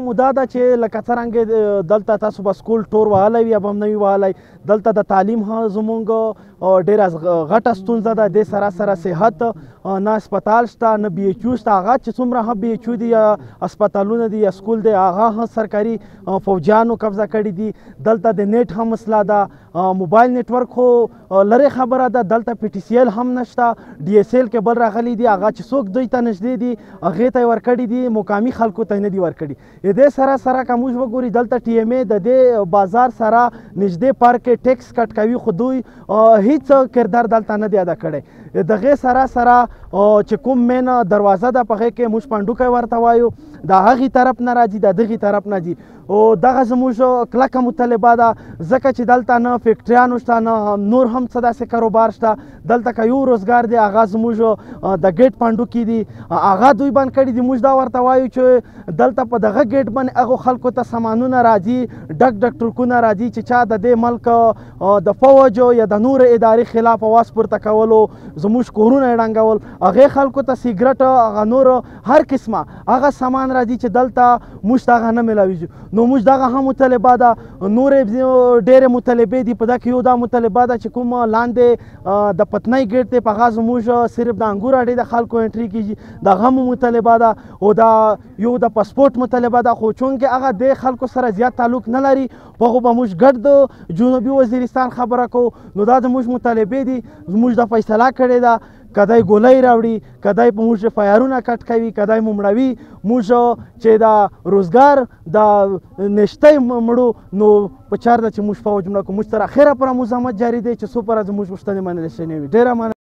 مو دا ده چې لکه څرنګه دلته تاسو به سکول ټور وهلی وي یا به هم نه وي وهلی دلته د تعلیم زمونږ ډېره غټه ستونزه ده. دې سره سره صحت نه هسپتال شته نه بي ایچ یو شته. هغه چې څومره هم بي ایچ یو دي یا هسپتالونه دي یا سکول دی هغه هم سرکاري فوجیانو قبضه کړي دي. دلته د نیټ هم مسله ده. موبایل نیټورک خو لرې خبره ده. دلته پی ټي سی ایل هم نشته. ډي ایس ایل کیبل راغلی دي هغه چې څوک دوی ته نږدې دي هغې ته یې ورکړي دي مقامي خلکو ته یې نه دي ورکړي. دې سره سره که موږ وګوري دلته ټي ایم ای د دې بازار سره نږدې پارک کې ټیکس کټ کوي خو دوی هیڅ کردار دلته نه دی ادا کړی. د هغې سره سره چې کوم مین دروازه ده په هغې کې موږ پنډوکی ورته وایو د هغې طرف نه راځي د دغې طرف نه ځي. دغه زموږ کلکه مطالبه ده ځکه چې دلته نه فیکټریانو شته نه نور هم څه داسې کاروبار شته. دلته که یو روزګار دی هغه زموږ د ګیټ پنډوکي دي هغه دوی بند کړي دي. موږ دا ورته وایو چې دلته په دغه ګیټ باندې هغو خلکو ته سامانونه راځي ډک ډک ټرکونه راځي چې چا د دې ملک د فوج یا د نور ادارې خلاف اواز پورته کولو زموږ کورونه یې ډنګول هغې خلکو ته سیګرټ هغه نور هر قسمه هغه سامان راځي چې دلته موږ ته هغه نه میلاویږي. نو موږ دغه هم مطالبه ده. نورې ډېرې مطالبې دي په دا کې یو دا مطالبه ده چې کوم لاندې د پتنۍ ګیټ دی په هغه زموږ صرف د انګور اډې د خلکو انټري کېږي دغه هم مطالبه ده. او دا یو د پاسپورټ مطالبه ده خو چونکې هغه د خلکو سره زیات تعلق نه لري په هغو به موږ ګډ د جنوبي وزیرستان خبره کوو. نو دا زموږ مطالبې دي. موږ دا فیصله کړې ده که دی ګولۍ راوړي که دی په موږ فایرونه کټ کوي که دی مو مړوي موږ چې د روزګار د نشتۍ مړو نو په چار ده چې موږ فوج مړه کړو. موږ تر اخره پوره مزاحمت جاري دی چې څو پوره زموږ پوښتنې منلې شوې نه وي. ډېره مننه.